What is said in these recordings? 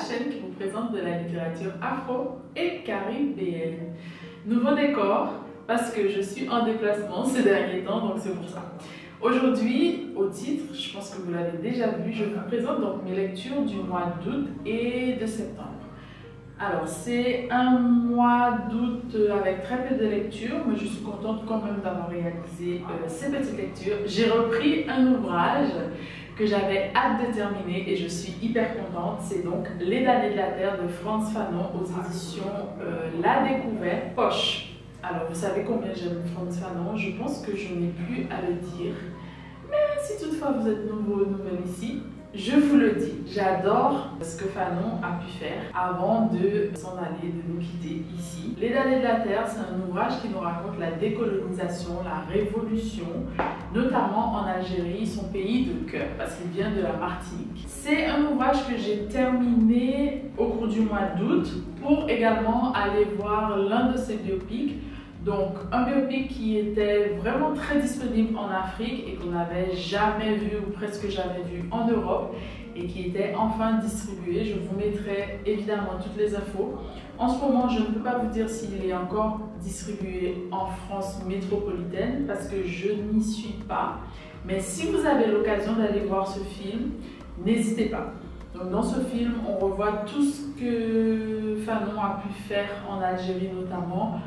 chaîne qui vous présente de la littérature afro et caribéenne. Nouveau décor, parce que je suis en déplacement ces derniers temps, donc c'est pour ça. Aujourd'hui, au titre, je pense que vous l'avez déjà vu, je vous présente donc mes lectures du mois d'août et de septembre. Alors, c'est un mois d'août avec très peu de lectures, mais je suis contente quand même d'avoir réalisé ces petites lectures. J'ai repris un ouvrage que j'avais hâte de terminer et je suis hyper contente. C'est donc Les damnés de la terre de Frantz Fanon aux éditions La Découverte Poche. Alors, vous savez combien j'aime Frantz Fanon, je pense que je n'ai plus à le dire. Mais si toutefois vous êtes nouvelle ici, je vous le dis, j'adore ce que Fanon a pu faire avant de s'en aller, de nous quitter ici. Les damnés de la terre, c'est un ouvrage qui nous raconte la décolonisation, la révolution, notamment en Algérie, son pays de cœur, parce qu'il vient de la Martinique. C'est un ouvrage que j'ai terminé au cours du mois d'août pour également aller voir l'un de ses biopics. Donc, un biopic qui était vraiment très disponible en Afrique et qu'on n'avait jamais vu ou presque jamais vu en Europe et qui était enfin distribué. Je vous mettrai évidemment toutes les infos. En ce moment, je ne peux pas vous dire s'il est encore distribué en France métropolitaine parce que je n'y suis pas. Mais si vous avez l'occasion d'aller voir ce film, n'hésitez pas. Donc, dans ce film, on revoit tout ce que Fanon a pu faire en Algérie notamment,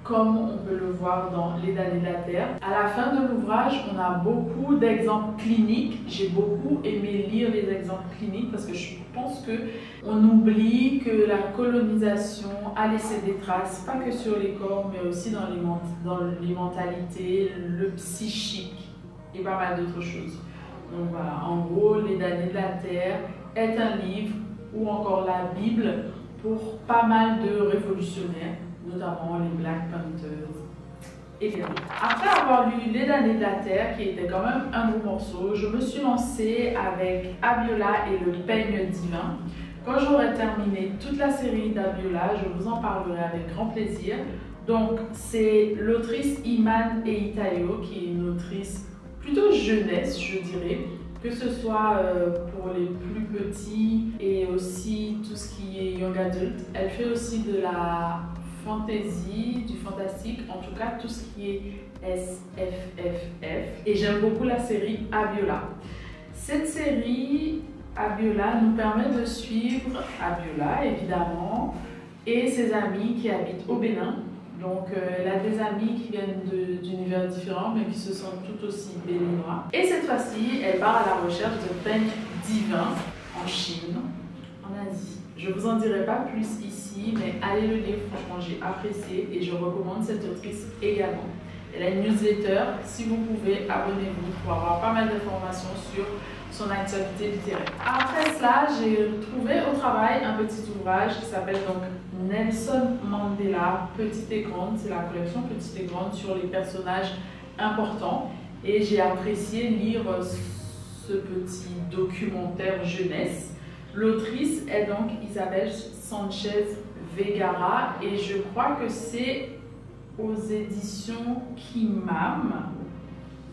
comme on peut le voir dans Les damnés de la terre. À la fin de l'ouvrage, on a beaucoup d'exemples cliniques. J'ai beaucoup aimé lire les exemples cliniques parce que je pense qu'on oublie que la colonisation a laissé des traces, pas que sur les corps, mais aussi dans les mentalités, le psychique et pas mal d'autres choses. Donc voilà, en gros, Les damnés de la terre est un livre, ou encore la Bible, pour pas mal de révolutionnaires, notamment les Black Panthers. Et bien, après avoir lu Les damnés de la terre, qui était quand même un beau morceau, je me suis lancée avec Abiola et le peigne divin. Quand j'aurai terminé toute la série d'Abiola, je vous en parlerai avec grand plaisir. Donc, c'est l'autrice Iman Eitayo, qui est une autrice plutôt jeunesse, je dirais, que ce soit pour les plus petits et aussi tout ce qui est young adult. Elle fait aussi de la fantasy, du fantastique, en tout cas tout ce qui est SFFF. Et j'aime beaucoup la série Abiola. Cette série Abiola nous permet de suivre Abiola évidemment et ses amis qui habitent au Bénin. Donc elle a des amis qui viennent d'univers différents mais qui se sentent tout aussi béninois. Et cette fois-ci, elle part à la recherche de peigne divin en Chine, en Asie. Je ne vous en dirai pas plus ici, mais allez le lire, franchement j'ai apprécié et je recommande cette autrice également. Elle a une newsletter, si vous pouvez, abonnez-vous pour avoir pas mal d'informations sur son actualité littéraire. Après cela, j'ai trouvé au travail un petit ouvrage qui s'appelle donc Nelson Mandela, Petite et Grande. C'est la collection Petite et Grande sur les personnages importants et j'ai apprécié lire ce petit documentaire jeunesse. L'autrice est donc Isabelle Sanchez Vergara et je crois que c'est aux éditions Kimam,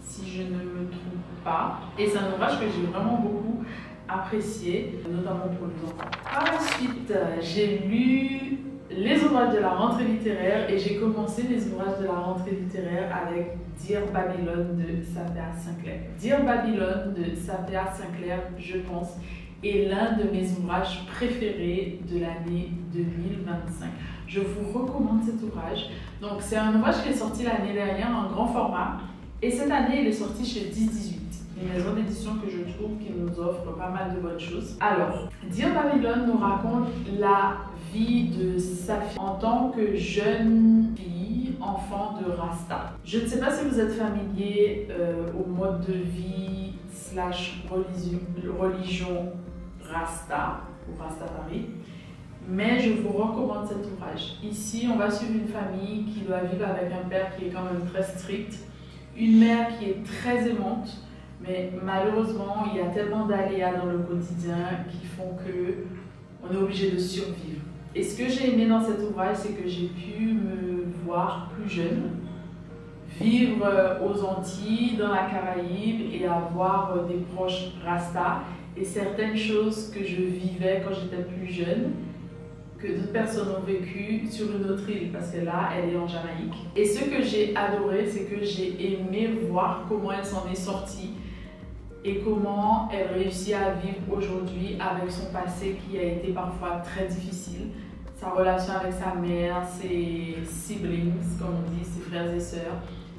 si je ne me trompe pas. Et c'est un ouvrage que j'ai vraiment beaucoup apprécié, notamment pour les enfants. Par la suite, j'ai lu les ouvrages de la rentrée littéraire et j'ai commencé les ouvrages de la rentrée littéraire avec Dear Babylon de Safia Sinclair. Dear Babylon de Safia Sinclair, je pense, est l'un de mes ouvrages préférés de l'année 2025. Je vous recommande cet ouvrage. Donc, c'est un ouvrage qui est sorti l'année dernière en grand format et cette année, il est sorti chez 10-18, une maison d'édition que je trouve qui nous offre pas mal de bonnes choses. Alors, Dear Babylon nous raconte la vie de Safia en tant que jeune fille, enfant de Rasta. Je ne sais pas si vous êtes familier au mode de vie / religion Rasta ou Rastafari, mais je vous recommande cet ouvrage. Ici, on va suivre une famille qui doit vivre avec un père qui est quand même très strict, une mère qui est très aimante, mais malheureusement, il y a tellement d'aléas dans le quotidien qui font que on est obligé de survivre. Et ce que j'ai aimé dans cet ouvrage, c'est que j'ai pu me voir plus jeune, vivre aux Antilles, dans la Caraïbe et avoir des proches Rasta et certaines choses que je vivais quand j'étais plus jeune, que d'autres personnes ont vécu sur une autre île, parce que là, elle est en Jamaïque. Et ce que j'ai adoré, c'est que j'ai aimé voir comment elle s'en est sortie et comment elle réussit à vivre aujourd'hui avec son passé qui a été parfois très difficile. Sa relation avec sa mère, ses siblings, comme on dit, ses frères et sœurs,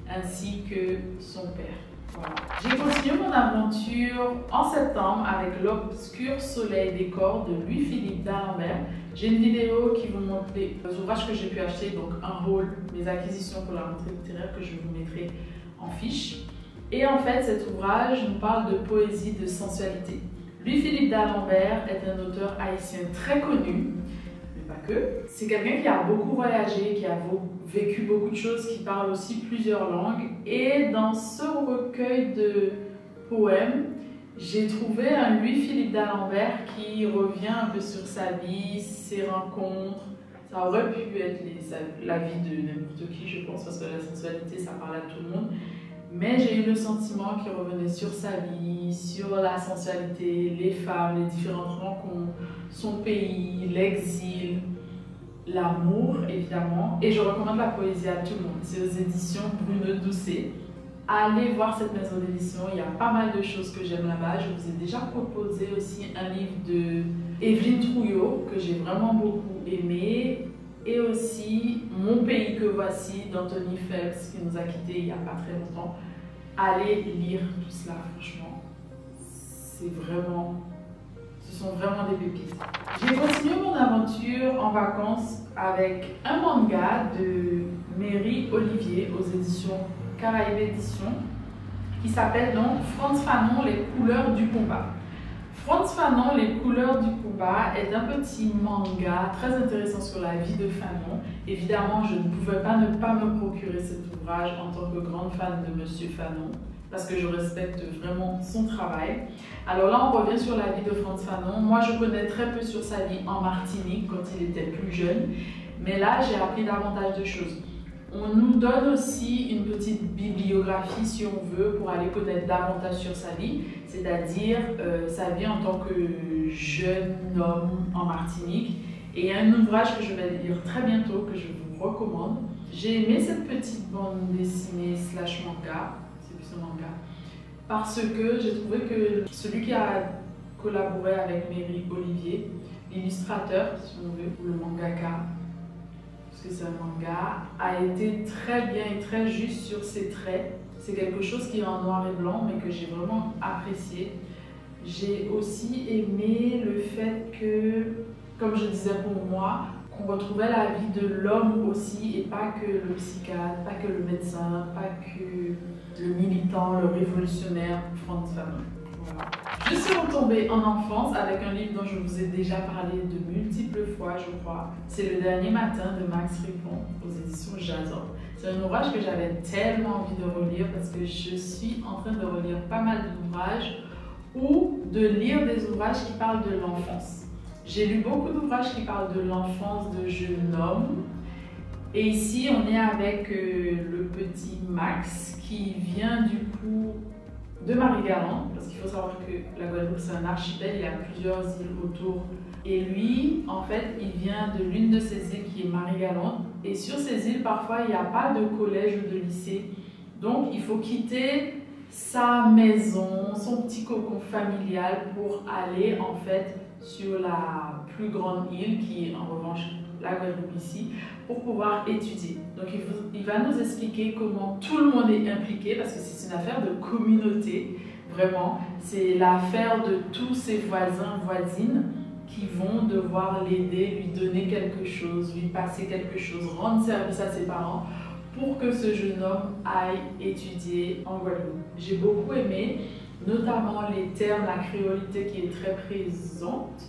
ainsi que son père. Voilà. J'ai continué mon aventure en septembre avec L'Obscur Soleil des Corps de Louis-Philippe d'Alembert. J'ai une vidéo qui vous montre les ouvrages que j'ai pu acheter, donc un haul, mes acquisitions pour la rentrée littéraire que je vous mettrai en fiche. Et en fait, cet ouvrage nous parle de poésie, de sensualité. Louis-Philippe d'Alembert est un auteur haïtien très connu, mais pas que. C'est quelqu'un qui a beaucoup voyagé, qui a vécu beaucoup de choses, qui parle aussi plusieurs langues. Et dans ce recueil de poèmes, j'ai trouvé un Louis-Philippe d'Alembert qui revient un peu sur sa vie, ses rencontres. Ça aurait pu être la vie de n'importe qui, je pense, parce que la sensualité, ça parle à tout le monde. Mais j'ai eu le sentiment qu'il revenait sur sa vie, sur la sensualité, les femmes, les différentes rencontres, son pays, l'exil, l'amour évidemment. Et je recommande la poésie à tout le monde. C'est aux éditions Bruno Doucet. Allez voir cette maison d'édition, il y a pas mal de choses que j'aime là-bas. Je vous ai déjà proposé aussi un livre de Evelyne Trouillot que j'ai vraiment beaucoup aimé. Et aussi Mon pays que voici d'Anthony Phelps qui nous a quittés il n'y a pas très longtemps. Allez lire tout cela, franchement. Ce sont vraiment des pépites. J'ai continué mon aventure en vacances avec un manga de Mary Olivier aux éditions Caraïbes Éditions qui s'appelle donc Frantz Fanon, les couleurs du combat. Frantz Fanon, les couleurs du combat est un petit manga très intéressant sur la vie de Fanon. Évidemment, je ne pouvais pas ne pas me procurer cet ouvrage en tant que grande fan de Monsieur Fanon parce que je respecte vraiment son travail. Alors là, on revient sur la vie de Frantz Fanon. Moi, je connais très peu sur sa vie en Martinique quand il était plus jeune, mais là, j'ai appris davantage de choses. On nous donne aussi une petite bibliographie, si on veut, pour aller connaître davantage sur sa vie, c'est-à-dire sa vie en tant que jeune homme en Martinique. Et il y a un ouvrage que je vais lire très bientôt, que je vous recommande. J'ai aimé cette petite bande dessinée / manga, c'est plus un manga, parce que j'ai trouvé que celui qui a collaboré avec Mary Olivier, l'illustrateur, si on veut, ou le mangaka, que c'est un manga, a été très bien et très juste sur ses traits. C'est quelque chose qui est en noir et blanc, mais que j'ai vraiment apprécié. J'ai aussi aimé le fait que, comme je disais pour moi, qu'on retrouvait la vie de l'homme aussi, et pas que le psychiatre, pas que le médecin, pas que le militant, le révolutionnaire, Frantz Fanon. Voilà. Je suis retombée en enfance avec un livre dont je vous ai déjà parlé de multiples fois, je crois. C'est Le Dernier Matin de Max Ripon aux éditions Jason. C'est un ouvrage que j'avais tellement envie de relire parce que je suis en train de relire pas mal d'ouvrages ou de lire des ouvrages qui parlent de l'enfance. J'ai lu beaucoup d'ouvrages qui parlent de l'enfance de jeunes hommes. Et ici, on est avec le petit Max qui vient du coup de Marie-Galante, parce qu'il faut savoir que la Guadeloupe c'est un archipel, il y a plusieurs îles autour. Et lui, en fait, il vient de l'une de ces îles qui est Marie-Galante. Et sur ces îles, parfois, il n'y a pas de collège ou de lycée. Donc, il faut quitter sa maison, son petit cocon familial pour aller, en fait, sur la plus grande île, qui est en revanche la Guadeloupe ici, pour pouvoir étudier. Donc il va nous expliquer comment tout le monde est impliqué, parce que c'est une affaire de communauté, vraiment. C'est l'affaire de tous ses voisins, voisines, qui vont devoir l'aider, lui donner quelque chose, lui passer quelque chose, rendre service à ses parents, pour que ce jeune homme aille étudier en Guadeloupe. J'ai beaucoup aimé, notamment les termes, la créolité qui est très présente.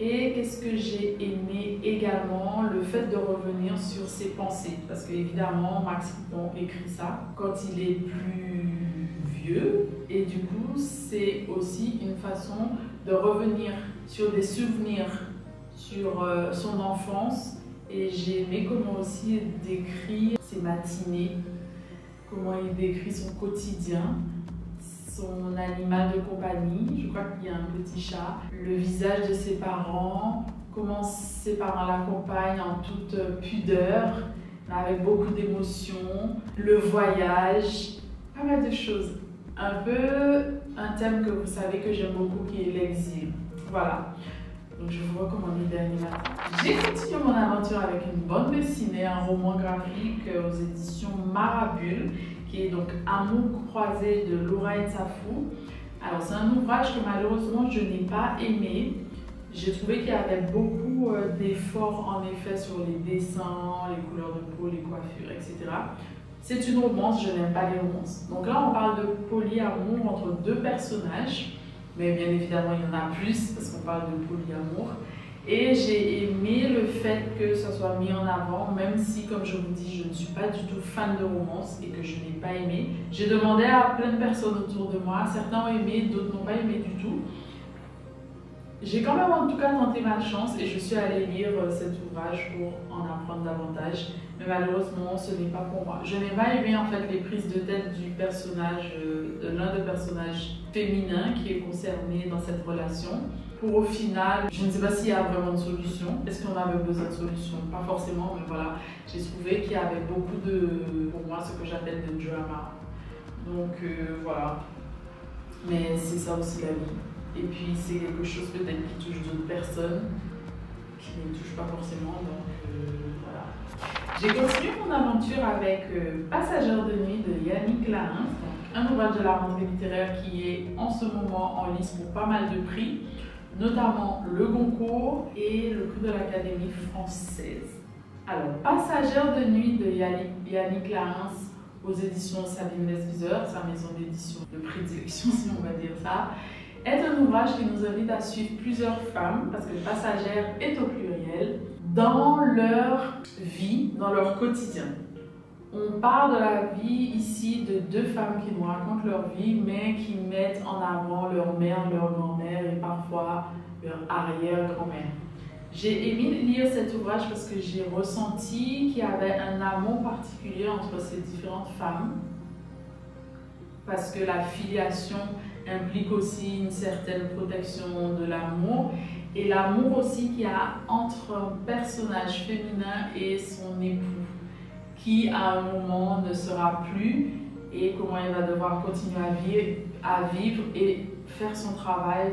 Et qu'est-ce que j'ai aimé également? Le fait de revenir sur ses pensées. Parce qu'évidemment, Max Ripon écrit ça quand il est plus vieux. Et du coup, c'est aussi une façon de revenir sur des souvenirs, sur son enfance. Et j'ai aimé comment aussi il décrit ses matinées, comment il décrit son quotidien. son animal de compagnie, je crois qu'il y a un petit chat, le visage de ses parents, comment ses parents l'accompagnent en toute pudeur, avec beaucoup d'émotions, le voyage, pas mal de choses. Un peu un thème que vous savez que j'aime beaucoup qui est l'exil. Voilà. Donc je vous recommande les derniers matins. J'ai continué mon aventure avec une bande dessinée, un roman graphique aux éditions Marabule, qui est donc Amour croisé de Laura Nsafou. Alors c'est un ouvrage que malheureusement je n'ai pas aimé. J'ai trouvé qu'il y avait beaucoup d'efforts en effet sur les dessins, les couleurs de peau, les coiffures, etc. C'est une romance, je n'aime pas les romances. Donc là on parle de polyamour entre deux personnages, mais bien évidemment il y en a plus parce qu'on parle de polyamour. Et j'ai aimé le fait que ça soit mis en avant, même si, comme je vous dis, je ne suis pas du tout fan de romance et que je n'ai pas aimé. J'ai demandé à plein de personnes autour de moi, certains ont aimé, d'autres n'ont pas aimé du tout. J'ai quand même en tout cas tenté ma chance et je suis allée lire cet ouvrage pour en apprendre davantage. Mais malheureusement, ce n'est pas pour moi. Je n'ai pas aimé en fait les prises de tête du personnage, de l'un des personnages féminins qui est concerné dans cette relation. Pour au final, je ne sais pas s'il y a vraiment de solution. Est-ce qu'on avait besoin de solution? Pas forcément, mais voilà. J'ai trouvé qu'il y avait beaucoup de, pour moi, ce que j'appelle de drama. Donc voilà. Mais c'est ça aussi la vie. Et puis c'est quelque chose peut-être qui touche d'autres personnes, qui ne touche pas forcément, donc voilà. J'ai continué mon aventure avec Passagère de nuit de Yannick Lahens, un ouvrage de la rentrée littéraire qui est en ce moment en lice pour pas mal de prix, notamment le Goncourt et le prix de l'Académie française. Alors, Passagère de nuit de Yannick Lahens aux éditions Sabine Lesbizer, sa maison d'édition de prédilection si on va dire ça, est un ouvrage qui nous invite à suivre plusieurs femmes, parce que passagère est au pluriel, dans leur vie, dans leur quotidien. On parle de la vie ici de deux femmes qui nous racontent leur vie, mais qui mettent en avant leur mère, leur grand-mère et parfois leur arrière-grand-mère. J'ai aimé lire cet ouvrage parce que j'ai ressenti qu'il y avait un amour particulier entre ces différentes femmes, parce que la filiation implique aussi une certaine protection de l'amour et l'amour aussi qu'il y a entre un personnage féminin et son époux qui à un moment ne sera plus et comment il va devoir continuer à vivre et faire son travail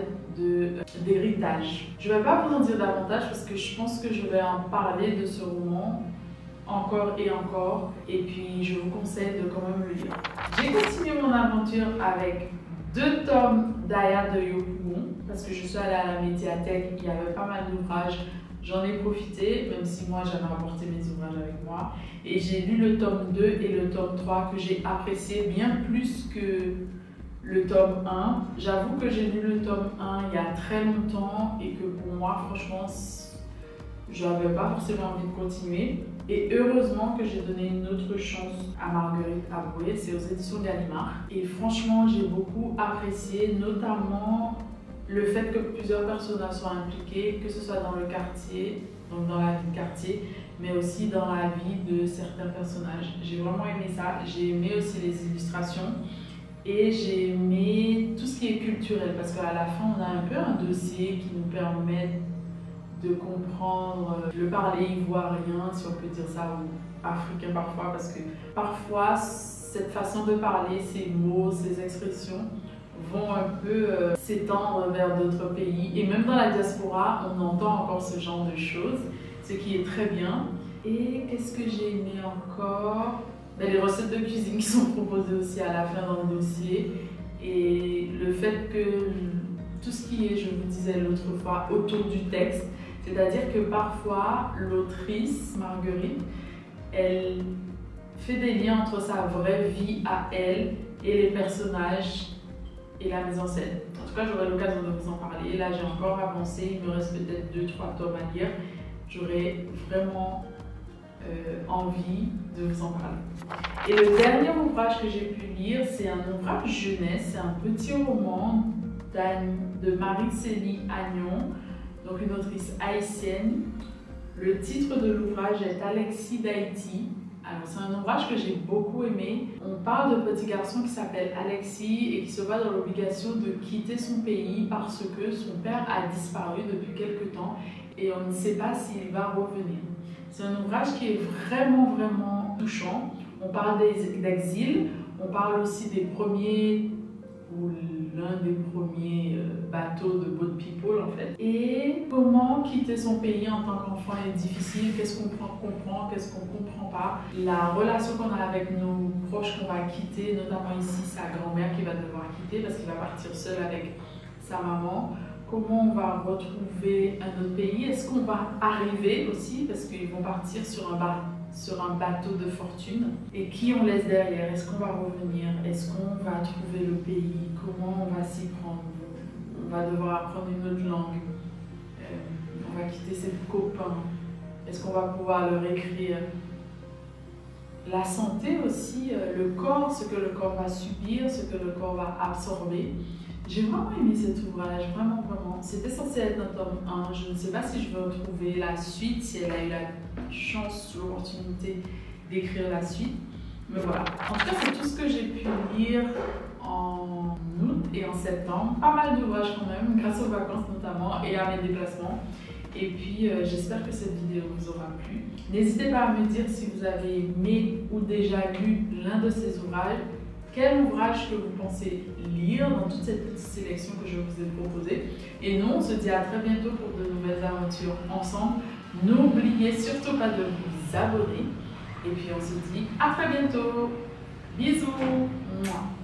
d'héritage. Je ne vais pas vous en dire davantage parce que je pense que je vais en parler de ce roman encore et puis je vous conseille de quand même le lire. J'ai continué mon aventure avec 2 tomes d'Aya de Yopougon parce que je suis allée à la médiathèque, il y avait pas mal d'ouvrages, j'en ai profité, même si moi j'avais apporté mes ouvrages avec moi, et j'ai lu le tome 2 et le tome 3 que j'ai apprécié bien plus que le tome 1. J'avoue que j'ai lu le tome 1 il y a très longtemps et que pour moi franchement j'avais pas forcément envie de continuer. Et heureusement que j'ai donné une autre chance à Marguerite Abrouet, c'est aux éditions Gallimard. Et franchement, j'ai beaucoup apprécié, notamment le fait que plusieurs personnages soient impliqués, que ce soit dans le quartier, donc dans la vie de quartier, mais aussi dans la vie de certains personnages. J'ai vraiment aimé ça. J'ai aimé aussi les illustrations et j'ai aimé tout ce qui est culturel parce qu'à la fin, on a un peu un dossier qui nous permet de comprendre le parler ivoirien, si on peut dire ça, ou africain parfois, parce que parfois cette façon de parler, ces mots, ces expressions vont un peu s'étendre vers d'autres pays. Et même dans la diaspora, on entend encore ce genre de choses, ce qui est très bien. Et qu'est-ce que j'ai aimé encore? Les recettes de cuisine qui sont proposées aussi à la fin dans le dossier. Et le fait que tout ce qui est, je vous disais l'autre fois, autour du texte, c'est-à-dire que parfois, l'autrice, Marguerite, elle fait des liens entre sa vraie vie à elle et les personnages et la mise en scène. En tout cas, j'aurai l'occasion de vous en parler. Là, j'ai encore avancé, il me reste peut-être 2-3 tomes à lire. J'aurai vraiment envie de vous en parler. Et le dernier ouvrage que j'ai pu lire, c'est un ouvrage jeunesse, c'est un petit roman de Marie-Célie Agnon, donc une autrice haïtienne. Le titre de l'ouvrage est Alexis d'Haïti, Alors c'est un ouvrage que j'ai beaucoup aimé. On parle d'un petit garçon qui s'appelle Alexis et qui se voit dans l'obligation de quitter son pays parce que son père a disparu depuis quelque temps et on ne sait pas s'il va revenir. C'est un ouvrage qui est vraiment touchant. On parle d'exil, on parle aussi des premiers ou l'un des premiers bateaux de boat people en fait. Et comment quitter son pays en tant qu'enfant est difficile, qu'est-ce qu'on comprend, qu'est-ce qu'on comprend pas. La relation qu'on a avec nos proches qu'on va quitter, notamment ici sa grand-mère qui va devoir quitter parce qu'il va partir seul avec sa maman. Comment on va retrouver un autre pays, est-ce qu'on va arriver aussi parce qu'ils vont partir sur un bateau de fortune et qui on laisse derrière, est-ce qu'on va revenir, est-ce qu'on va trouver le pays, comment on va s'y prendre, on va devoir apprendre une autre langue, on va quitter ses copains, est-ce qu'on va pouvoir leur écrire, la santé aussi, le corps, ce que le corps va subir, ce que le corps va absorber. J'ai vraiment aimé cet ouvrage, vraiment. C'était censé être un tome 1. Je ne sais pas si je vais retrouver la suite, si elle a eu la chance, l'opportunité d'écrire la suite. Mais voilà. En tout cas, c'est tout ce que j'ai pu lire en août et en septembre. Pas mal d'ouvrages quand même, grâce aux vacances notamment et à mes déplacements. Et puis, j'espère que cette vidéo vous aura plu. N'hésitez pas à me dire si vous avez aimé ou déjà lu l'un de ces ouvrages. Quel ouvrage que vous pensez lire dans toute cette petite sélection que je vous ai proposée. Et nous, on se dit à très bientôt pour de nouvelles aventures ensemble. N'oubliez surtout pas de vous abonner. Et puis on se dit à très bientôt. Bisous. Mouah.